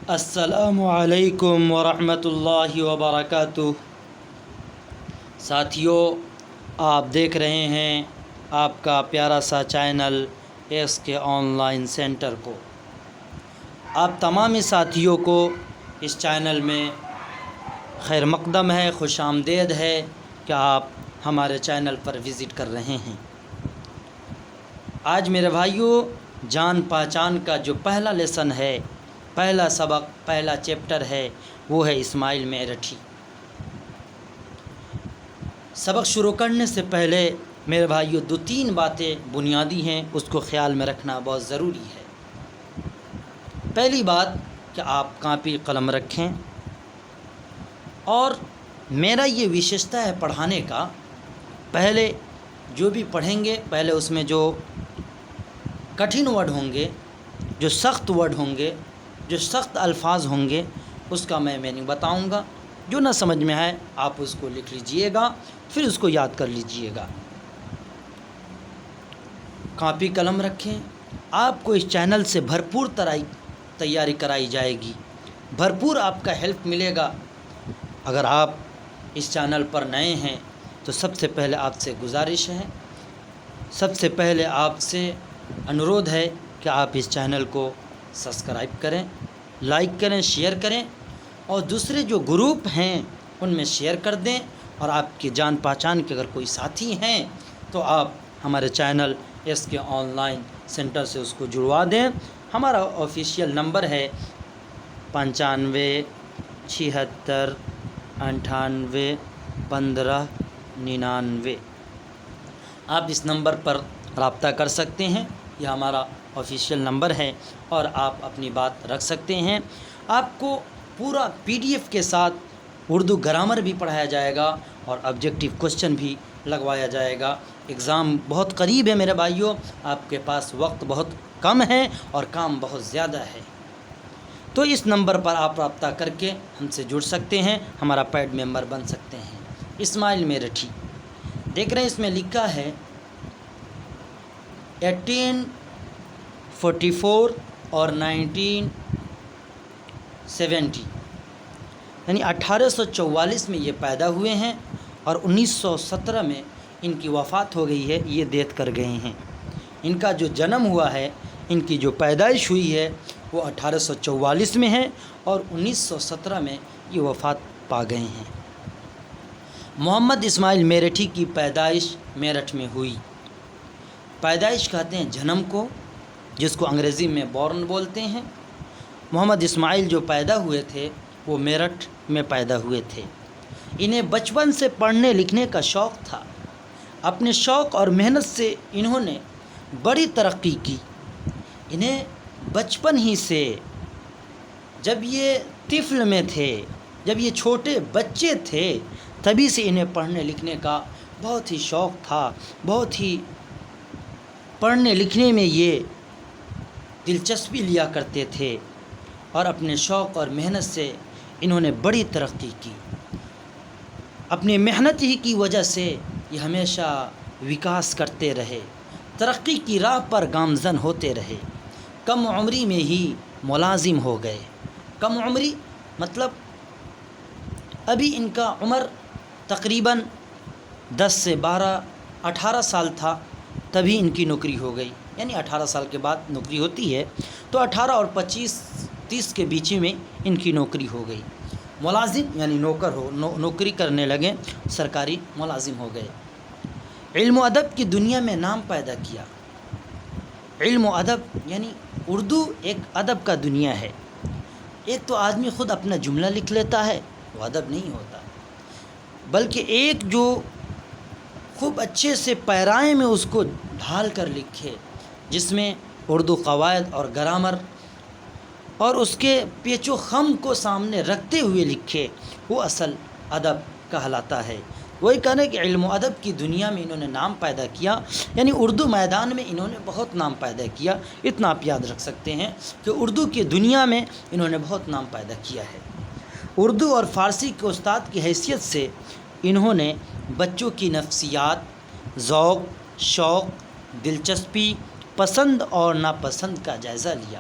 السلام علیکم ورحمۃ اللہ وبرکاتہ۔ ساتھیوں، آپ دیکھ رہے ہیں آپ کا پیارا سا چینل ایس کے آن لائن سینٹر کو۔ آپ تمام ساتھیوں کو اس چینل میں خیر مقدم ہے، خوش آمدید ہے کہ آپ ہمارے چینل پر وزٹ کر رہے ہیں۔ آج میرے بھائیوں، جان پہچان کا جو پہلا لیسن ہے، پہلا سبق، پہلا چیپٹر ہے، وہ ہے اسماعیل میرٹھی۔ سبق شروع کرنے سے پہلے میرے بھائیوں 2-3 باتیں بنیادی ہیں، اس کو خیال میں رکھنا بہت ضروری ہے۔ پہلی بات کہ آپ کاپی قلم رکھیں، اور میرا یہ وشیشتا ہے پڑھانے کا، پہلے جو بھی پڑھیں گے، پہلے اس میں جو کٹھن ورڈ ہوں گے، جو سخت ورڈ ہوں گے، جو سخت الفاظ ہوں گے، اس کا میں میننگ بتاؤں گا۔ جو نہ سمجھ میں آئے آپ اس کو لکھ لیجئے گا، پھر اس کو یاد کر لیجئے گا۔ کاپی قلم رکھیں۔ آپ کو اس چینل سے بھرپور تیاری کرائی جائے گی، بھرپور آپ کا ہیلپ ملے گا۔ اگر آپ اس چینل پر نئے ہیں تو سب سے پہلے آپ سے گزارش ہے، سب سے پہلے آپ سے انورودھ ہے کہ آپ اس چینل کو سبسکرائب کریں، لائک کریں، شیئر کریں، اور دوسرے جو گروپ ہیں ان میں شیئر کر دیں۔ اور آپ کے جان پہچان کے اگر کوئی ساتھی ہیں تو آپ ہمارے چینل ایس کے آن لائن سینٹر سے اس کو جڑوا دیں۔ ہمارا آفیشیل نمبر ہے 95 76 98 15 99۔ آپ اس نمبر پر رابطہ کر سکتے ہیں، یہ ہمارا آفیشیل نمبر ہے، اور آپ اپنی بات رکھ سکتے ہیں۔ آپ کو پورا PDF کے ساتھ اردو گرامر بھی پڑھایا جائے گا اور آبجیکٹیو کوسچن بھی لگوایا جائے گا۔ ایگزام بہت قریب ہے میرے بھائیوں، آپ کے پاس وقت بہت کم ہے اور کام بہت زیادہ ہے، تو اس نمبر پر آپ رابطہ کر کے ہم سے جڑ سکتے ہیں، ہمارا پیڈ ممبر بن سکتے ہیں۔ اسماعیل میرٹھی دیکھ رہے ہیں، اس میں لکھا ہے 1844 اور 1970، یعنی 1844 میں یہ پیدا ہوئے ہیں اور 1917 میں ان کی وفات ہو گئی ہے، یہ دیت کر گئے ہیں۔ ان کا جو جنم ہوا ہے، ان کی جو پیدائش ہوئی ہے وہ 1844 میں ہے، اور 1917 میں یہ وفات پا گئے ہیں۔ محمد اسماعیل میرٹھی کی پیدائش میرٹھ میں ہوئی۔ پیدائش کہتے ہیں جنم کو، جس کو انگریزی میں بورن بولتے ہیں۔ محمد اسماعیل جو پیدا ہوئے تھے وہ میرٹھ میں پیدا ہوئے تھے۔ انہیں بچپن سے پڑھنے لکھنے کا شوق تھا۔ اپنے شوق اور محنت سے انہوں نے بڑی ترقی کی۔ انہیں بچپن ہی سے، جب یہ طفل میں تھے، جب یہ چھوٹے بچے تھے، تبھی سے انہیں پڑھنے لکھنے کا بہت ہی شوق تھا، بہت ہی پڑھنے لکھنے میں یہ دلچسپی لیا کرتے تھے، اور اپنے شوق اور محنت سے انہوں نے بڑی ترقی کی۔ اپنی محنت ہی کی وجہ سے یہ ہمیشہ وکاس کرتے رہے، ترقی کی راہ پر گامزن ہوتے رہے۔ کم عمری میں ہی ملازم ہو گئے۔ کم عمری مطلب ابھی ان کا عمر تقریباً 10 سے 12 18 سال تھا، تبھی ان کی نوکری ہو گئی، یعنی 18 سال کے بعد نوکری ہوتی ہے، تو 18 اور 25-30 کے بیچ میں ان کی نوکری ہو گئی۔ ملازم یعنی نوکری کرنے لگے، سرکاری ملازم ہو گئے۔ علم و ادب کی دنیا میں نام پیدا کیا۔ علم و ادب یعنی اردو ایک ادب کا دنیا ہے۔ ایک تو آدمی خود اپنا جملہ لکھ لیتا ہے، وہ ادب نہیں ہوتا، بلکہ ایک جو خوب اچھے سے پیرائے میں اس کو ڈھال کر لکھے، جس میں اردو قواعد اور گرامر اور اس کے پیچ و خم کو سامنے رکھتے ہوئے لکھے، وہ اصل ادب کہلاتا ہے۔ وہی کہنا کہ علم و ادب کی دنیا میں انہوں نے نام پیدا کیا، یعنی اردو میدان میں انہوں نے بہت نام پیدا کیا۔ اتنا آپ یاد رکھ سکتے ہیں کہ اردو کی دنیا میں انہوں نے بہت نام پیدا کیا ہے۔ اردو اور فارسی کے استاد کی حیثیت سے انہوں نے بچوں کی نفسیات، ذوق، شوق، دلچسپی، پسند اور ناپسند کا جائزہ لیا۔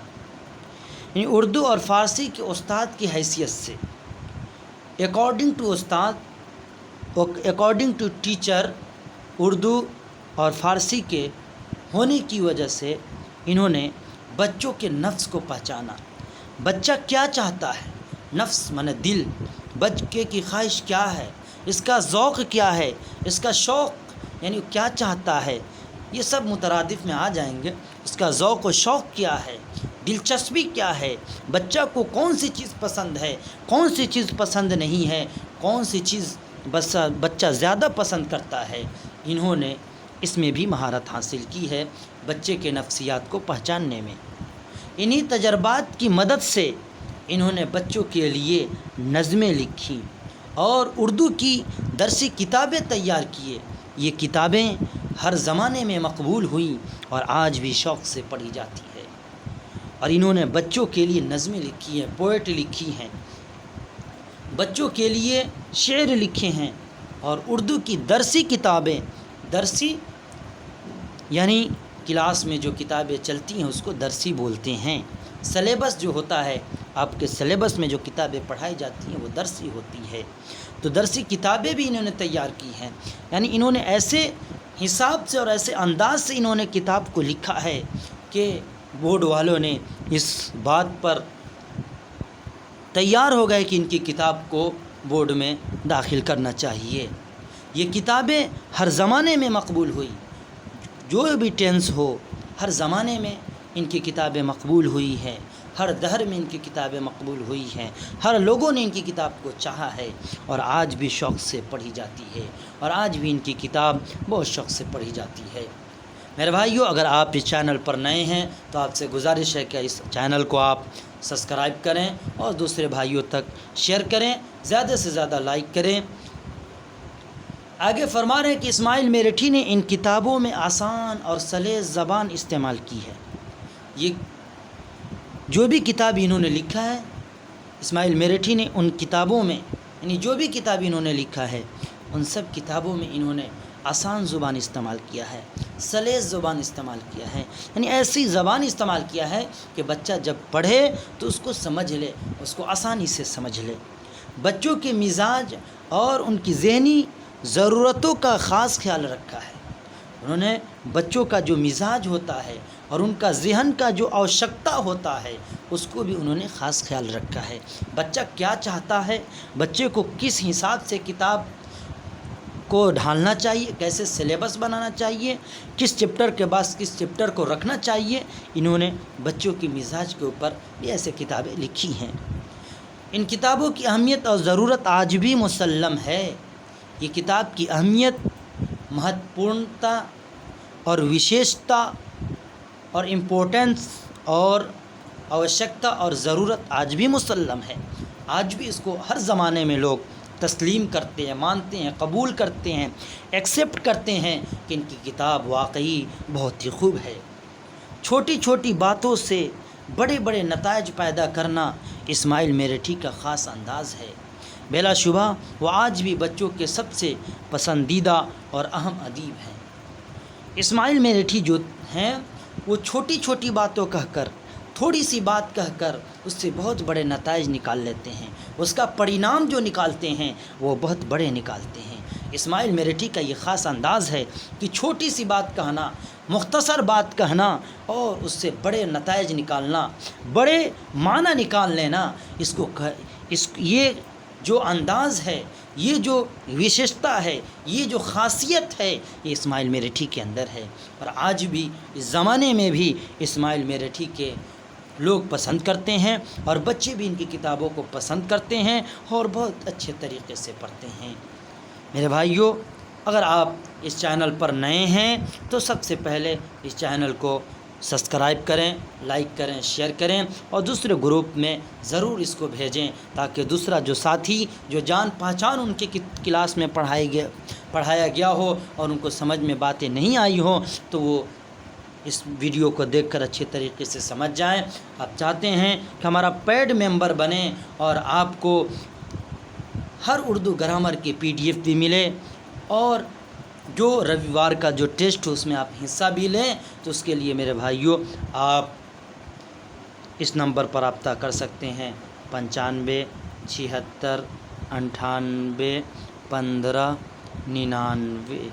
یعنی اردو اور فارسی کے استاد کی حیثیت سے اکارڈنگ ٹو ٹیچر اردو اور فارسی کے ہونے کی وجہ سے انہوں نے بچوں کے نفس کو پہچانا. بچہ کیا چاہتا ہے، نفس مانے دل، بچے کی خواہش کیا ہے، اس کا ذوق کیا ہے، اس کا شوق یعنی کیا چاہتا ہے، یہ سب مترادف میں آ جائیں گے. اس کا ذوق و شوق کیا ہے، دلچسپی کیا ہے، بچہ کو کون سی چیز پسند ہے، کون سی چیز پسند نہیں ہے، کون سی چیز بچہ زیادہ پسند کرتا ہے. انہوں نے اس میں بھی مہارت حاصل کی ہے بچے کے نفسیات کو پہچاننے میں. انہی تجربات کی مدد سے انہوں نے بچوں کے لیے نظمیں لکھی اور اردو کی درسی کتابیں تیار کیے. یہ کتابیں ہر زمانے میں مقبول ہوئیں اور آج بھی شوق سے پڑھی جاتی ہے. اور انہوں نے بچوں کے لیے نظمیں لکھی ہیں، پوئٹ لکھی ہیں، بچوں کے لیے شعر لکھے ہیں. اور اردو کی درسی کتابیں، درسی یعنی کلاس میں جو کتابیں چلتی ہیں اس کو درسی بولتے ہیں. سلیبس جو ہوتا ہے، آپ کے سلیبس میں جو کتابیں پڑھائی جاتی ہیں وہ درسی ہوتی ہے. تو درسی کتابیں بھی انہوں نے تیار کی ہیں. یعنی انہوں نے ایسے حساب سے اور ایسے انداز سے انہوں نے کتاب کو لکھا ہے کہ بورڈ والوں نے اس بات پر تیار ہو گئے کہ ان کی کتاب کو بورڈ میں داخل کرنا چاہیے. یہ کتابیں ہر زمانے میں مقبول ہوئی، جو بھی ٹینس ہو ہر زمانے میں ان کی کتابیں مقبول ہوئی ہیں، ہر دہر میں ان کی کتابیں مقبول ہوئی ہیں، ہر لوگوں نے ان کی کتاب کو چاہا ہے اور آج بھی شوق سے پڑھی جاتی ہے، اور آج بھی ان کی کتاب بہت شوق سے پڑھی جاتی ہے. میرے بھائیوں، اگر آپ اس چینل پر نئے ہیں تو آپ سے گزارش ہے کہ اس چینل کو آپ سبسکرائب کریں اور دوسرے بھائیوں تک شیئر کریں، زیادہ سے زیادہ لائک کریں. آگے فرما رہے ہیں کہ اسماعیل میرٹھی نے ان کتابوں میں آسان اور سلیس زبان استعمال کی ہے. یہ جو بھی کتاب انہوں نے لکھا ہے، اسماعیل میرٹھی نے ان کتابوں میں یعنی جو بھی کتاب انہوں نے لکھا ہے ان سب کتابوں میں انہوں نے آسان زبان استعمال کیا ہے، سلیس زبان استعمال کیا ہے. یعنی ایسی زبان استعمال کیا ہے کہ بچہ جب پڑھے تو اس کو سمجھ لے، اس کو آسانی سے سمجھ لے. بچوں کے مزاج اور ان کی ذہنی ضرورتوں کا خاص خیال رکھا ہے. انہوں نے بچوں کا جو مزاج ہوتا ہے اور ان کا ذہن کا جو آوشکتا ہوتا ہے اس کو بھی انہوں نے خاص خیال رکھا ہے. بچہ کیا چاہتا ہے، بچے کو کس حساب سے کتاب کو ڈھالنا چاہیے، کیسے سلیبس بنانا چاہیے، کس چیپٹر کے بعد کس چیپٹر کو رکھنا چاہیے، انہوں نے بچوں کی مزاج کے اوپر بھی ایسے کتابیں لکھی ہیں. ان کتابوں کی اہمیت اور ضرورت آج بھی مسلم ہے. یہ کتاب کی اہمیت، مہتوپورنتا اور وشیشتا اور امپورٹنس اور آوشکتا اور ضرورت آج بھی مسلم ہے. آج بھی اس کو ہر زمانے میں لوگ تسلیم کرتے ہیں، مانتے ہیں، قبول کرتے ہیں، ایکسیپٹ کرتے ہیں کہ ان کی کتاب واقعی بہت ہی خوب ہے. چھوٹی چھوٹی باتوں سے بڑے بڑے نتائج پیدا کرنا اسماعیل میرٹھی کا خاص انداز ہے. بلا شبہ وہ آج بھی بچوں کے سب سے پسندیدہ اور اہم ادیب ہیں. اسماعیل میرٹھی جو ہیں وہ چھوٹی چھوٹی باتوں کہہ کر، تھوڑی سی بات کہہ کر اس سے بہت بڑے نتائج نکال لیتے ہیں. اس کا پرینام جو نکالتے ہیں وہ بہت بڑے نکالتے ہیں. اسماعیل میرٹھی کا یہ خاص انداز ہے کہ چھوٹی سی بات کہنا، مختصر بات کہنا اور اس سے بڑے نتائج نکالنا، بڑے معنی نکال لینا، یہ جو انداز ہے، یہ جو وشیشتا ہے، یہ جو خاصیت ہے، یہ اسماعیل میرٹھی کے اندر ہے. اور آج بھی اس زمانے میں بھی اسماعیل میرٹھی کے لوگ پسند کرتے ہیں اور بچے بھی ان کی کتابوں کو پسند کرتے ہیں اور بہت اچھے طریقے سے پڑھتے ہیں. میرے بھائیوں، اگر آپ اس چینل پر نئے ہیں تو سب سے پہلے اس چینل کو سبسکرائب کریں، لائک کریں، شیئر کریں اور دوسرے گروپ میں ضرور اس کو بھیجیں تاکہ دوسرا جو ساتھی جو جان پہچان ان کی کلاس میں پڑھایا گیا ہو اور ان کو سمجھ میں باتیں نہیں آئی ہوں تو وہ اس ویڈیو کو دیکھ کر اچھے طریقے سے سمجھ جائیں. آپ چاہتے ہیں کہ ہمارا پیڈ ممبر بنیں اور آپ کو ہر اردو گرامر کی PDF بھی ملے اور جو رویوار کا جو ٹیسٹ ہو اس میں آپ حصہ بھی لیں، تو اس کے لیے میرے بھائیوں آپ اس نمبر پر رابطہ کر سکتے ہیں 95 76 98 15 99۔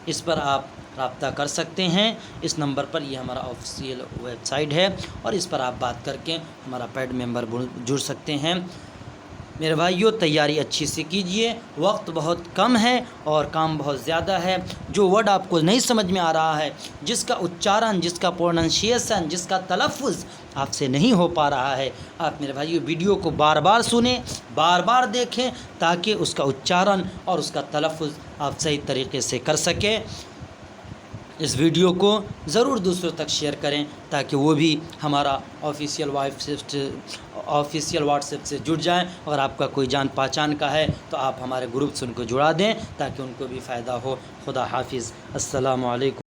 اس پر آپ رابطہ کر سکتے ہیں۔ اس نمبر پر یہ ہمارا آفیشیل ویب سائٹ ہے اور اس پر آپ بات کر کے ہمارا پیڈ ممبر جڑ سکتے ہیں۔ میرے بھائیوں، تیاری اچھی سے کیجئے، وقت بہت کم ہے اور کام بہت زیادہ ہے۔ جو ورڈ آپ کو نہیں سمجھ میں آ رہا ہے، جس کا اچارن، جس کا پروننسیشن، جس کا تلفظ آپ سے نہیں ہو پا رہا ہے، آپ میرے بھائیوں ویڈیو کو بار بار سنیں، بار بار دیکھیں، تاکہ اس کا اچارن اور اس کا تلفظ آپ صحیح طریقے سے کر سکیں۔ اس ویڈیو کو ضرور دوسروں تک شیئر کریں تاکہ وہ بھی ہمارا آفیشیل واٹس ایپ سے جڑ جائیں۔ اگر آپ کا کوئی جان پہچان کا ہے تو آپ ہمارے گروپ سے ان کو جڑا دیں تاکہ ان کو بھی فائدہ ہو۔ خدا حافظ، السلام علیکم۔